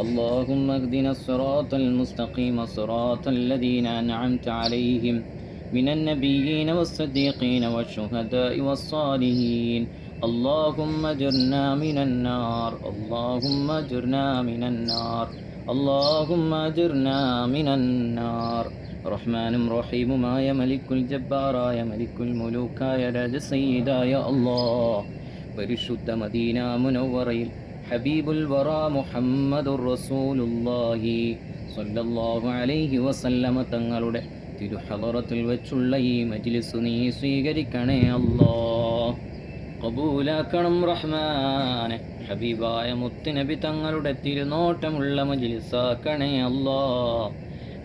اللهم اهدنا الصراط المستقيم صراط الذين أنعمت عليهم من النبيين والصديقين والشهداء والصالحين. اللهم اجرنا من النار، اللهم اجرنا من النار، اللهم اجرنا من النار. റഹ്മാനും റഹീമുമായ മലിക്കുൽ ജബ്ബാറായ മലിക്കുൽ മുലൂക്കായ രാജസയ്യിദായ അല്ലാഹ്, പരിശുദ്ധ മദീന മുനവ്വറയിൽ ഹബീബുൽ വറ മുഹമ്മദുർ റസൂലുള്ളാഹി സ്വല്ലല്ലാഹു അലൈഹി വസല്ലമ തങ്ങളുടെ തിരുഹളറത്തിൽ വെച്ചുള്ള ഈ മജ്ലിസ് നീ സ്വീകരിക്കണേ അല്ലാഹ്, ഖബൂലാക്കണം റഹ്മാനെ. ഹബീബായ മുത്തുനബി തങ്ങളുടെ തിരുനോട്ടമുള്ള മജ്ലിസാക്കണേ അല്ലാഹ്,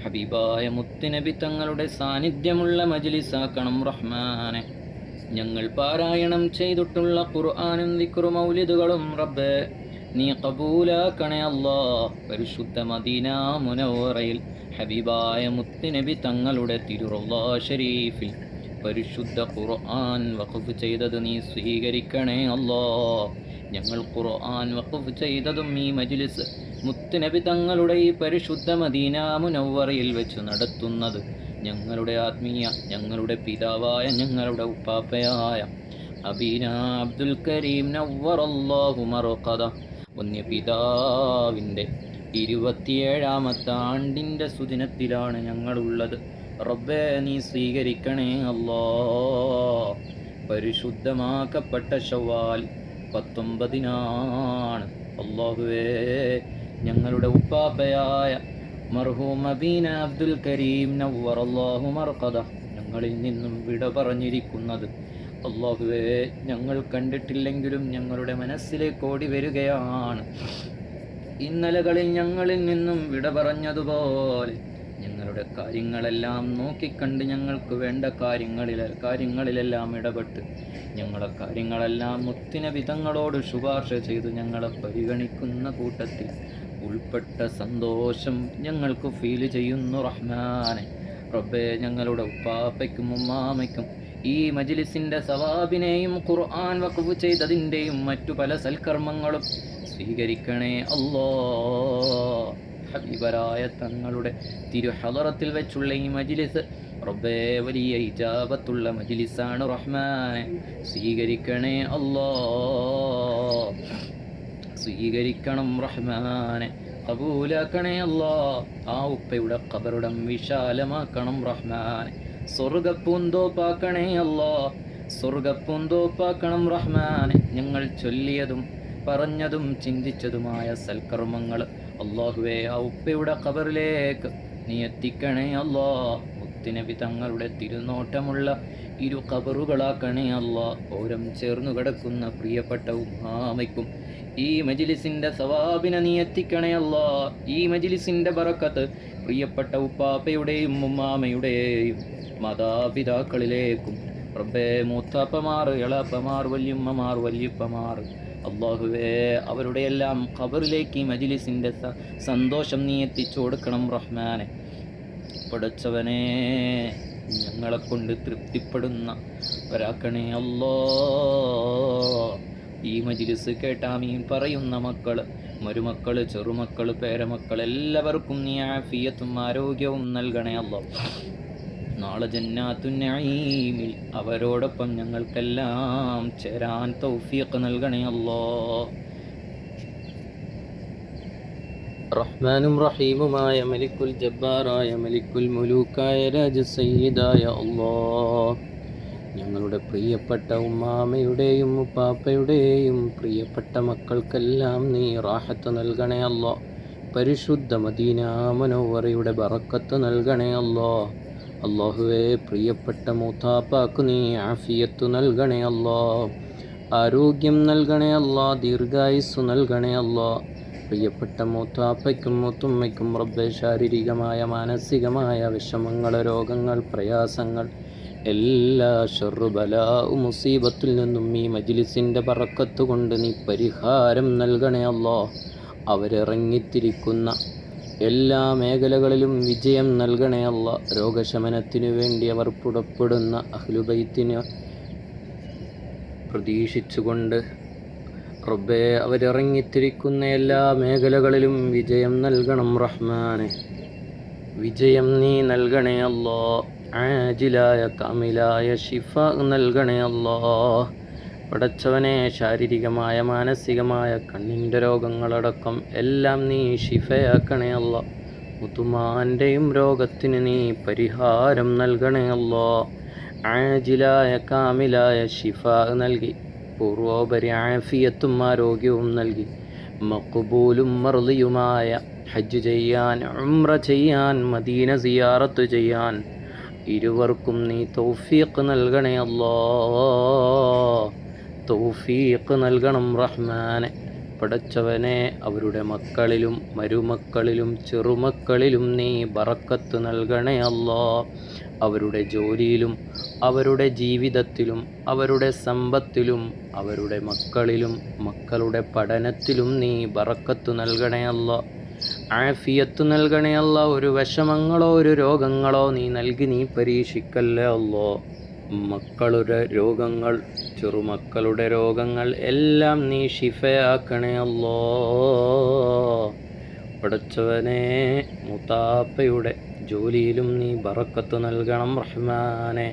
ഹബീബായ മുത്തുനബി തങ്ങളുടെ സാന്നിധ്യമുള്ള മജ്ലിസാക്കണം റഹ്മാനെ. ഞങ്ങൾ പാരായണം ചെയ്തിട്ടുള്ള ഖുർആനും ദിക്റും മൗലിദുകളും റബ്ബേ നീ ഖബൂലാക്കണേ അല്ലാഹ്. പരിശുദ്ധ മദീന മുനവ്വറയിൽ ഹബീബായ മുത്തുനബി തങ്ങളുടെ തിരുറൗള ശരീഫിൽ പരിശുദ്ധ ഖുർആൻ വഖഫ് ചെയ്തത് നീ സ്വീകരിക്കണേ അല്ലാഹ്. ഞങ്ങൾ ഖുർആൻ വഖഫ് ചെയ്തതും ഈ മജ്ലിസ് മുത്തുനബി തങ്ങളുടെ ഈ പരിശുദ്ധ മദീന മുനവ്വറയിൽ വെച്ച് നടത്തുന്നത് ഞങ്ങളുടെ ആത്മീയ, ഞങ്ങളുടെ പിതാവായ, ഞങ്ങളുടെ ഉപ്പാപ്പയായ അബീന അബ്ദുൽ കരീം നവ്വറല്ലാഹു മർഖദ പുണ്യപിതാവിൻ്റെ 27ാമത്തെ ആണ്ടിൻ്റെ സുദിനത്തിലാണ് ഞങ്ങളുള്ളത്. റബ്ബേ നീ സ്വീകരിക്കണേ അല്ലാഹ്. പരിശുദ്ധമാക്കപ്പെട്ട ശവ്വാൽ 19 അല്ലാഹുവേ, ഞങ്ങളുടെ ഉപ്പാപ്പയായ മർഹൂം അബീന അബ്ദുൽ കരീം നവ്വറല്ലാഹു മർഖദ ഞങ്ങളിൽ നിന്നും വിട പറഞ്ഞിരിക്കുന്നത് അല്ലാഹുവേ ഞങ്ങൾ കണ്ടിട്ടില്ലെങ്കിലും ഞങ്ങളുടെ മനസ്സിലേക്ക് ഓടി വരികയാണ്. ഇന്നലകളിൽ ഞങ്ങളിൽ നിന്നും വിട പറഞ്ഞതുപോലെ ഞങ്ങളുടെ കാര്യങ്ങളെല്ലാം നോക്കിക്കണ്ട് ഞങ്ങൾക്ക് വേണ്ട കാര്യങ്ങളിലെല്ലാം ഇടപെട്ട് ഞങ്ങളെ കാര്യങ്ങളെല്ലാം മുത്തുനബി തങ്ങളോട് ശുപാർശ ചെയ്ത് ഞങ്ങളെ പരിഗണിക്കുന്ന കൂട്ടത്തിൽ ഉൾപ്പെട്ട സന്തോഷം ഞങ്ങൾക്ക് ഫീൽ ചെയ്യുന്നു റഹ്മാനെ. റബ്ബേ, ഞങ്ങളുടെ ഉപ്പാപ്പയ്ക്കും ഉമ്മാമയ്ക്കും ഈ മജ്ലിസിൻ്റെ സവാബിനെയും ഖുർആൻ വഖഫ് ചെയ്തതിൻ്റെയും മറ്റു പല സൽക്കർമ്മങ്ങളും സ്വീകരിക്കണേ അല്ലാഹ്. ഹബീബരായ തങ്ങളുടെ തിരുഹളറത്തിൽ വെച്ചുള്ള ഈ മജ്ലിസ് റബ്ബേ വലിയ ഇജാബത്തുള്ള മജ്ലിസാണ് റഹ്മാനെ. സ്വീകരിക്കണേ അല്ലാഹ്, സ്വീകരിക്കണം റഹ്മാനെ, ഖബൂലാക്കണേ അല്ലാഹ്. ആ ഉപ്പയുടെ ഖബറുടം വിശാലമാക്കണം റഹ്മാനെ. സ്വർഗപ്പൂന്തോപ്പാക്കണേ അല്ലാഹ്, സ്വർഗപ്പൂന്തോപ്പാക്കണം റഹ്മാനെ. ഞങ്ങൾ ചൊല്ലിയതും പറഞ്ഞതും ചിന്തിച്ചതുമായ സൽക്കർമ്മങ്ങൾ അല്ലാഹുവേ ആ ഉപ്പയുടെ ഖബറിലേക്ക് നീ എത്തിക്കണേ അല്ലാഹ്. മുത്തുനബി തങ്ങളുടെ തിരുനോട്ടമുള്ള 2 ഖബറുകളാക്കണേ അല്ലാഹ്. ഓരം ചേർന്നു കിടക്കുന്ന പ്രിയപ്പെട്ട ഉമ്മാമയ്ക്കും ഈ മജ്ലിസിൻ്റെ സവാബിനെ നീ എത്തിക്കണേ അല്ലാഹ്. ഈ മജ്ലിസിൻ്റെ ബറക്കത്ത് പ്രിയപ്പെട്ട ഉപ്പാപ്പയുടെയും ഉമ്മാമയുടെയും മാതാപിതാക്കളിലേക്കും റബ്ബേ, മൂത്താപ്പമാർ, എളാപ്പമാർ, വല്യുമ്മമാർ, വല്യുപ്പമാർ അല്ലാഹുവേ അവരുടെ എല്ലാം ഖബറിലേക്ക് ഈ മജ്ലിസിൻ്റെ സന്തോഷം നീ എത്തിച്ചു കൊടുക്കണം റഹ്മാനെ. പടച്ചവനെ, ഞങ്ങളെ കൊണ്ട് തൃപ്തിപ്പെടുന്നവരാക്കണേ അല്ലാഹ്. ഈ മജ്ലിസ് കേട്ടാമീൻ പറയുന്ന മക്കൾ, മരുമക്കൾ, ചെറുമക്കൾ, പേരമക്കൾ എല്ലാവർക്കും നീ ആഫിയത്തും ആരോഗ്യവും നൽകണേ അല്ലാഹ്. നാളെ ജന്നാത്തുൻ നഈമിൽ അവരോടൊപ്പം ഞങ്ങൾക്കെല്ലാം ചേരാൻ തൗഫീഖ് നൽകണേ അല്ലാഹ്. റഹ്മാനും റഹീമുമായ മലിക്കുൽ ജബ്ബാറായ മലിക്കുൽ മുലൂക്കായ രാജസയ്യിദായ അല്ലാഹ്, ഞങ്ങളുടെ പ്രിയപ്പെട്ട ഉമ്മാമയുടെയും ഉപ്പാപ്പയുടെയും പ്രിയപ്പെട്ട മക്കൾക്കെല്ലാം നീ റാഹത്ത് നൽകണേ അല്ലാഹ്. പരിശുദ്ധ മദീന മുനവ്വറയുടെ ബറക്കത്ത് നൽകണേ അല്ലാഹ്. അല്ലാഹുവേ, പ്രിയപ്പെട്ട മൂത്താപ്പാക്ക് നീ ആഫിയത്ത് നൽകണേ അല്ലാഹ്, ആരോഗ്യം നൽകണേ അല്ലാഹ്, ദീർഘായുസ്സു നൽകണേ അല്ലാഹ്. പ്രിയപ്പെട്ട മൂത്താപ്പയ്ക്കും മൂത്തുമ്മയ്ക്കും റബ്ബേ ശാരീരികമായ മാനസികമായ വിഷമങ്ങൾ, രോഗങ്ങൾ, പ്രയാസങ്ങൾ, എല്ലാ ഷർറു ബലാ മുസീബത്തിൽ നിന്നും ഈ മജ്ലിസിൻ്റെ ബറക്കത്ത് കൊണ്ട് നീ പരിഹാരം നൽകണേ അല്ലാഹ്. അവരിറങ്ങിത്തിരിക്കുന്ന എല്ലാ മേഖലകളിലും വിജയം നൽകണേ അല്ലാഹ്. രോഗശമനത്തിനു വേണ്ടി അവർ പുറപ്പെടുന്ന അഹ്ലുബൈത്തിനെ പ്രതീക്ഷിച്ചുകൊണ്ട് റബ്ബേ അവരിറങ്ങിത്തിരിക്കുന്ന എല്ലാ മേഖലകളിലും വിജയം നൽകണം റഹ്മാനെ. വിജയം നീ നൽകണേ അല്ലാ. ആജിലായ കാമിലായ ഷിഫ നൽകണേ അല്ലാ. പടച്ചവനെ ശാരീരികമായ മാനസികമായ കണ്ണിൻ്റെ രോഗങ്ങളടക്കം എല്ലാം നീ ഷിഫയാക്കണേ അല്ലാ. മുത്തുമാൻ്റെയും രോഗത്തിന് നീ പരിഹാരം നൽകണേ അല്ലാ. ആജിലായ കാമിലായ ഷിഫ നൽകി പൂർവോപരി ആഫിയത്തും ആരോഗ്യവും നൽകി മഖ്ബൂലും മർളിയുമായ ഹജ്ജ് ചെയ്യാൻ, ഉംറ ചെയ്യാൻ, മദീന സിയാറത്ത് ചെയ്യാൻ ഇരുവർക്കും നീ തൗഫീഖ് നൽകണേ അല്ലാ. തൗഫീഖ് നൽകണം റഹ്മാനെ. പടച്ചവനെ അവരുടെ മക്കളിലും മരുമക്കളിലും ചെറുമക്കളിലും നീ ബറക്കത്ത് നൽകണേ അല്ലാ. അവരുടെ ജോലിയിലും അവരുടെ ജീവിതത്തിലും അവരുടെ സമ്പത്തിലും അവരുടെ മക്കളിലും മക്കളുടെ പഠനത്തിലും നീ ബറക്കത്ത് നൽകണേ അല്ലാ. ആഫിയത്ത് നൽകണേ അല്ലാ. ഒരു വിഷമങ്ങളോ ഒരു രോഗങ്ങളോ നീ നൽകി നീ പരീക്ഷിക്കല്ലേ അല്ലാ. മക്കളുടെ രോഗങ്ങൾ, ചെറുമക്കളുടെ രോഗങ്ങൾ എല്ലാം നീ ഷിഫയാക്കണേ അല്ലാ. പടച്ചവനെ മുത്താപ്പയുടെ ജോലിയിലും നീ ബറക്കത്ത് നൽകണം റഹ്മാനെ.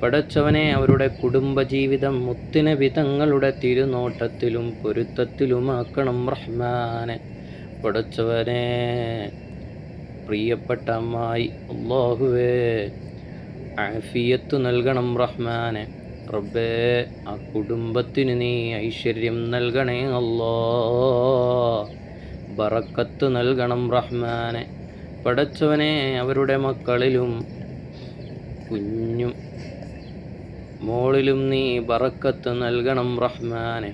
പടച്ചവനെ അവരുടെ കുടുംബജീവിതം മുത്തുനബി തങ്ങളുടെ തിരുനോട്ടത്തിലും പൊരുത്തത്തിലുമാക്കണം റഹ്മാനെ. പടച്ചവനെ പ്രിയപ്പെട്ട അമ്മായി അല്ലാഹുവേ ആഫിയത്ത് നൽകണം റഹ്മാനെ. റബ്ബേ ആ കുടുംബത്തിന് നീ ഐശ്വര്യം നൽകണേ അല്ലാ. ബറക്കത്ത് നൽകണം റഹ്മാനെ. പടച്ചവനെ അവരുടെ മക്കളിലും കുഞ്ഞും മോളിലും നീ ബറക്കത്ത് നൽകണം റഹ്മാനെ.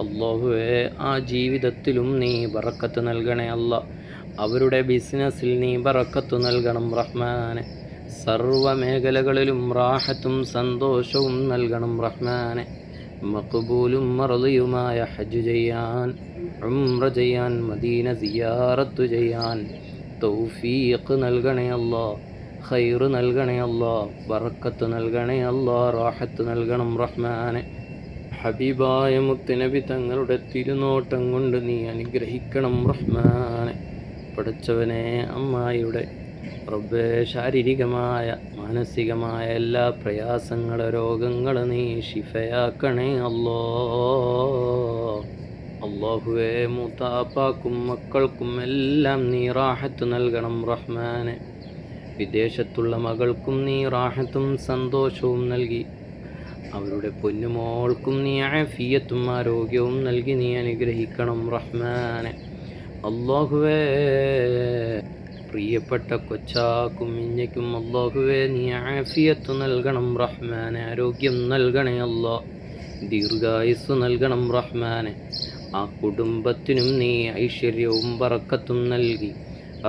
അല്ലാഹുവേ ആ ജീവിതത്തിലും നീ ബറക്കത്ത് നൽകണേ അല്ലാ. അവരുടെ ബിസിനസ്സിൽ നീ ബറക്കത്ത് നൽകണം റഹ്മാനെ. സർവ മേഖലകളിലും റാഹത്തും സന്തോഷവും നൽകണം റഹ്മാനെ. മഖ്ബൂലും മർളിയുമായ ഹജ്ജ് ചെയ്യാൻ, ഉംറ ചെയ്യാൻ, മദീന സിയാറത്ത് ചെയ്യാൻ തൗഫീഖ് നൽകണേ അല്ലാ. ഖൈറ് നൽകണേ അല്ലാ. ബറക്കത്ത് നൽകണേ അല്ലാ. റാഹത്ത് നൽകണം റഹ്മാനെ. ഹബീബായ മുത്തുനബി തങ്ങളുടെ തിരുനോട്ടം കൊണ്ട് നീ അനുഗ്രഹിക്കണം റഹ്മാനെ. പടച്ചവനെ അമ്മായിയുടെ റബ്ബേ ശാരീരികമായ മാനസികമായ എല്ലാ പ്രയാസങ്ങളെ രോഗങ്ങളെ നീ ഷിഫയാക്കണേ അല്ലാ. അല്ലാഹുവേ മൂത്താപ്പാക്കും മക്കൾക്കും എല്ലാം നീ റാഹത്ത് നൽകണം റഹ്മാനെ. വിദേശത്തുള്ള മകൾക്കും നീ റാഹത്തും സന്തോഷവും നൽകി അവരുടെ പൊന്നുമോൾക്കും നീ ആഫിയത്തും ആരോഗ്യവും നൽകി നീ അനുഗ്രഹിക്കണം റഹ്മാനെ. അല്ലാഹുവേ പ്രിയപ്പെട്ട കൊച്ചാക്കും മിഞ്ഞയ്ക്കും അല്ലാഹുവേ നീ ആഫിയത്ത് നൽകണം റഹ്മാനെ. ആരോഗ്യം നൽകണേ അല്ലാ. ദീർഘായുസ് നൽകണം റഹ്മാനെ. ആ കുടുംബത്തിനും നീ ഐശ്വര്യവും ബറക്കത്തും നൽകി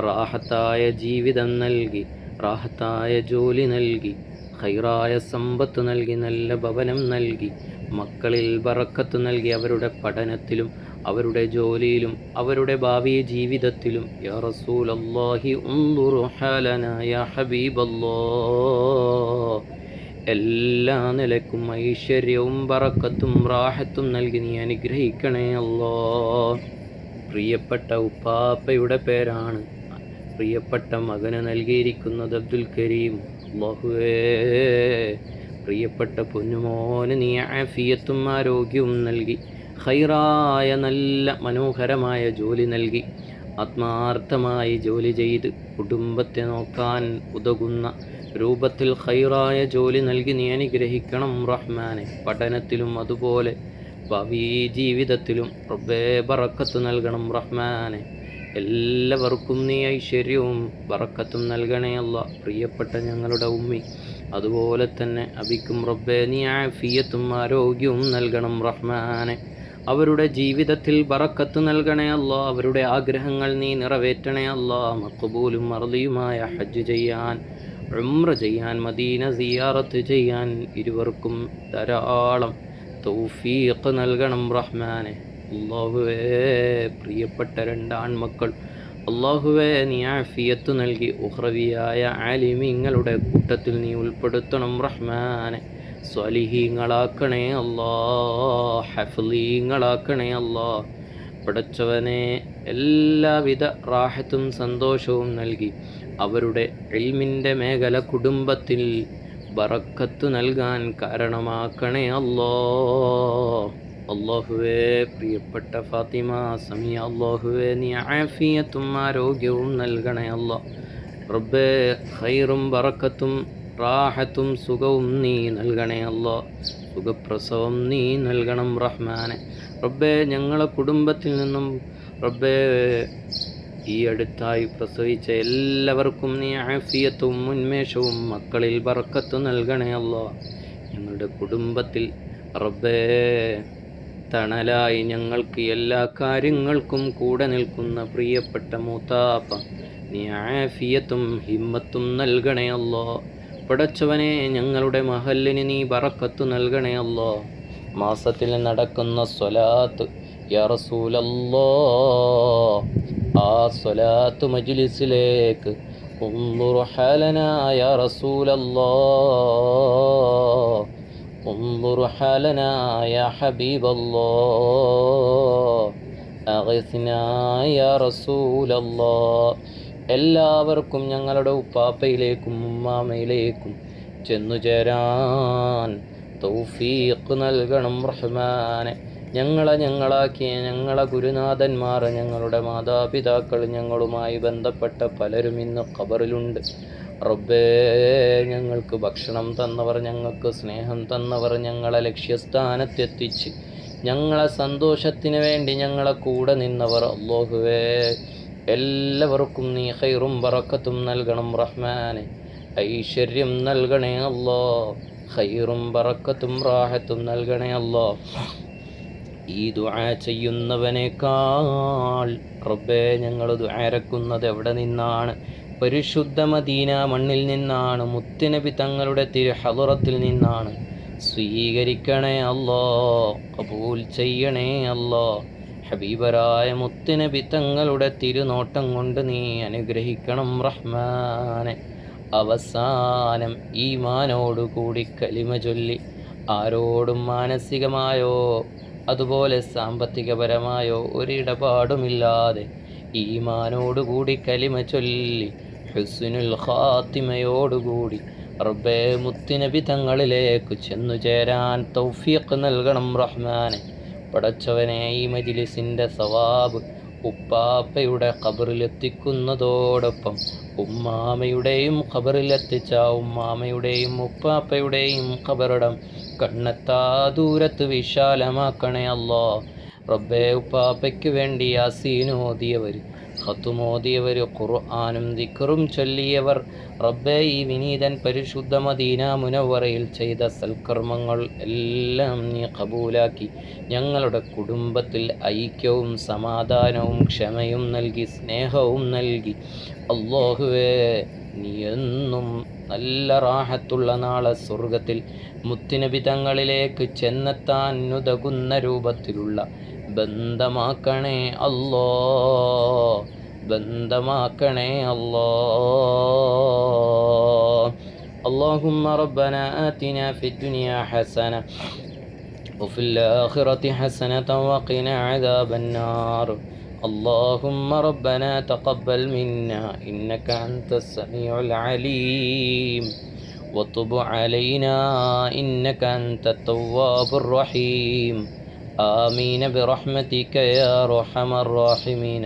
റാഹത്തായ ജീവിതം നൽകി റാഹത്തായ ജോലി നൽകി ഖൈറായ സമ്പത്ത് നൽകി നല്ല ഭവനം നൽകി മക്കളിൽ ബറക്കത്ത് നൽകി അവരുടെ പഠനത്തിലും അവരുടെ ജോലിയിലും അവരുടെ ഭാവി ജീവിതത്തിലും യാ റസൂലല്ലാഹി ഉൻദുർ ഹാലനാ യാ ഹബീബല്ലാഹ് എല്ലാ നിലക്കും ഐശ്വര്യവും ബറക്കത്തും റാഹത്തും നൽകി നീ അനുഗ്രഹിക്കണേ അല്ലാ. പ്രിയപ്പെട്ട ഉപ്പാപ്പയുടെ പേരാണ് പ്രിയപ്പെട്ട മകന് നൽകിയിരിക്കുന്നത് അബ്ദുൽ കരീം. അല്ലാഹുവേ പ്രിയപ്പെട്ട പൊന്നുമോന് നീ ആഫിയത്തും ആരോഗ്യവും നൽകി ഖൈറായ നല്ല മനോഹരമായ ജോലി നൽകി ആത്മാർത്ഥമായി ജോലി ചെയ്ത് കുടുംബത്തെ നോക്കാൻ ഉതകുന്ന രൂപത്തിൽ ഖൈറായ ജോലി നൽകി നീ അനുഗ്രഹിക്കണം റഹ്മാനെ. പഠനത്തിലും അതുപോലെ ഭാവി ജീവിതത്തിലും റബ്ബേ ബറക്കത്ത് നൽകണം റഹ്മാനെ. എല്ലാവർക്കും നീ ഐശ്വര്യവും ബറക്കത്തും നൽകണേ അല്ലാ. പ്രിയപ്പെട്ട ഞങ്ങളുടെ ഉമ്മി അതുപോലെ തന്നെ അബിക്കും റബ്ബേ നീ ആഫിയത്തും ആരോഗ്യവും നൽകണം റഹ്മാനെ. അവരുടെ ജീവിതത്തിൽ ബറക്കത്ത് നൽകണേ അല്ലാ. അവരുടെ ആഗ്രഹങ്ങൾ നീ നിറവേറ്റണേ അല്ലാ. മഖ്ബൂലും മർളിയുമായ ഹജ്ജ് ചെയ്യാൻ, ഉംറ ചെയ്യാൻ, മദീന സിയാറത്ത് ചെയ്യാൻ ഇരുവർക്കും ധാരാളം തൗഫീഖ് നൽകണം റഹ്മാനെ. അല്ലാഹുവേ പ്രിയപ്പെട്ട രണ്ടാൺമക്കൾ അല്ലാഹുവേ നീ ആഫിയത്ത് നൽകി ഉഖ്റവിയായ ആലിമീങ്ങളുടെ കൂട്ടത്തിൽ നീ ഉൾപ്പെടുത്തണം റഹ്മാനെ. സ്വാലിഹീങ്ങളാക്കണേ അല്ലാ, ഹഫ്ളീങ്ങളാക്കണേ അല്ലാ. പടച്ചവനെ എല്ലാവിധ റാഹത്തും സന്തോഷവും നൽകി അവരുടെ ഇൽമിൻ്റെ മേഖല കുടുംബത്തിൽ ബറക്കത്ത് നൽകാൻ കാരണമാക്കണേ അല്ലാ. അല്ലാഹുവേ, പ്രിയപ്പെട്ട ഫാത്തിമ സമിയ, അല്ലാഹുവേ നീ ആഫിയത്തും ആരോഗ്യവും നൽകണേ അല്ലാ. റബ്ബേ, ഖൈറും ബറക്കത്തും റാഹത്തും സുഖവും നീ നൽകണേ അല്ലാ. സുഖപ്രസവം നീ നൽകണം റഹ്മാനെ. റബ്ബേ, ഞങ്ങളെ കുടുംബത്തിൽ നിന്നും റബ്ബേ ഈ അടുത്തായി പ്രസവിച്ച എല്ലാവർക്കും നീ ആഫിയത്തും ഉന്മേഷവും മക്കളിൽ ബറക്കത്ത് നൽകണേ അല്ലാ. ഞങ്ങളുടെ കുടുംബത്തിൽ റബ്ബേ തണലായി ഞങ്ങൾക്ക് എല്ലാ കാര്യങ്ങൾക്കും കൂടെ നിൽക്കുന്ന പ്രിയപ്പെട്ട മൂത്താപ്പ നീ ആഫിയത്തും ഹിമ്മത്തും നൽകണേ അല്ലാ. പടച്ചവനെ, ഞങ്ങളുടെ മഹല്ലിന് നീ ബറക്കത്ത് നൽകണേ അല്ലാ. മാസത്തിൽ നടക്കുന്ന സ്വലാത്ത് യാ റസൂലല്ലാഹ്, ആ സ്വലാത്ത് മജ്ലിസിലേക്ക് ഉൻദുർ ഹാലനാ യാ റസൂലല്ലാഹ്, ഉൻദുർ ഹാലനാ യാ ഹബീബല്ലാഹ്, അഗ്സ്നാ യാ റസൂലല്ലാഹ്. എല്ലാവർക്കും ഞങ്ങളുടെ ഉപ്പാപ്പയിലേക്കും ഉമ്മാമയിലേക്കും ചെന്നുചേരാൻ തൗഫീഖ് നൽകണം റഹ്മാനെ. ഞങ്ങളാക്കിയ ഞങ്ങളെ ഗുരുനാഥന്മാർ, ഞങ്ങളുടെ മാതാപിതാക്കൾ, ഞങ്ങളുമായി ബന്ധപ്പെട്ട പലരും ഇന്ന് ഖബറിലുണ്ട്. റബ്ബേ, ഞങ്ങൾക്ക് ഭക്ഷണം തന്നവർ, ഞങ്ങൾക്ക് സ്നേഹം തന്നവർ, ഞങ്ങളെ ലക്ഷ്യസ്ഥാനത്തെത്തിച്ച് ഞങ്ങളെ സന്തോഷത്തിന് വേണ്ടി ഞങ്ങളെ കൂടെ നിന്നവർ, അല്ലാഹുവേ എല്ലാവർക്കും നീ ഖൈറും ബറക്കത്തും നൽകണം റഹ്മാനെ. ഐശ്വര്യം നൽകണേ അല്ലാ, ഖൈറും ബറക്കത്തും റാഹത്തും നൽകണേ അല്ലാ. ഈ ദുആ ചെയ്യുന്നവനേക്കാൾ റബ്ബേ ഞങ്ങൾ ദുആരക്കുന്നത് എവിടെ നിന്നാണ്? പരിശുദ്ധ മദീന മണ്ണിൽ നിന്നാണ്, മുത്തുനബി തങ്ങളുടെ തിരുഹളറത്തിൽ നിന്നാണ്. സ്വീകരിക്കണേ അല്ലാ, ഖബൂൽ ചെയ്യണേ അല്ലാ. ഹബീബരായ മുത്തുനബി തങ്ങളുടെ തിരുനോട്ടം കൊണ്ട് നീ അനുഗ്രഹിക്കണം റഹ്മാനെ. അവസാനം ഈമാനോടുകൂടി കലിമ ചൊല്ലി ആരോടും മാനസികമായോ അതുപോലെ സാമ്പത്തികപരമായോ ഒരിടപാടുമില്ലാതെ ഈമാനോടുകൂടി കലിമ ചൊല്ലി ഹുസ്നുൽ ഖാത്തിമയോടുകൂടി റബ്ബേ മുത്തുനബി തങ്ങളിലേക്ക് ചെന്നു ചേരാൻ തൗഫീഖ് നൽകണം റഹ്മാനെ. പടച്ചവനെ, ഈ മജ്ലിസിൻ്റെ സവാബ് ഉപ്പാപ്പയുടെ ഖബറിലെത്തിക്കുന്നതോടൊപ്പം ഉമ്മാമയുടെയും ഖബറിലെത്തിച്ച ഉമ്മാമയുടെയും ഉപ്പാപ്പയുടെയും ഖബറിടം കണ്ണെത്താ ദൂരത്ത് വിശാലമാക്കണേ അല്ലാ. റബ്ബേ, ഉപ്പാപ്പയ്ക്ക് വേണ്ടി യാസീനോദിയവർ, ഖത്തുമോദിയവർ, ഖുർആനും ദിക്റും ചൊല്ലിയവർ, റബ്ബേ ഈ വിനീതൻ പരിശുദ്ധ മദീന മുനവ്വറയിൽ ചെയ്ത സൽക്കർമ്മങ്ങൾ എല്ലാം നീ ഖബൂലാക്കി ഞങ്ങളുടെ കുടുംബത്തിൽ ഐക്യവും സമാധാനവും ക്ഷമയും നൽകി സ്നേഹവും നൽകി. അല്ലാഹുവേ, നീ എന്നും നല്ല റാഹത്തുള്ള നാളെ സ്വർഗത്തിൽ മുത്തുനബി തങ്ങളിലേക്ക് ചെന്നെത്താൻ ഉതകുന്ന രൂപത്തിലുള്ള ബന്ധമാക്കണേ അല്ലാ, ബന്ധമാക്കണേ അല്ലാ. اللهم ربنا آتنا في الدنيا حسنة وفي الآخرة حسنة وقنا عذاب النار. اللهم ربنا تقبل منا إنك أنت السميع العليم وتب علينا إنك أنت التواب الرحيم. آمين برحمتك يا أرحم الراحمين.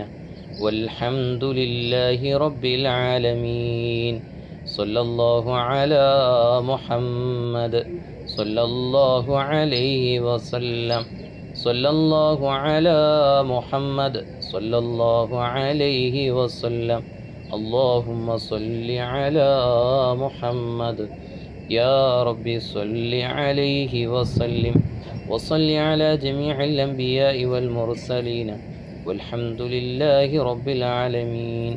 والحمد لله رب العالمين. صلى الله على محمد صلى الله عليه وسلم. صلى الله على محمد صلى الله عليه وسلم. اللهم صل على محمد يا ربي صل عليه وسلم. وصل على جميع الأنبياء والمرسلين والحمد لله رب العالمين.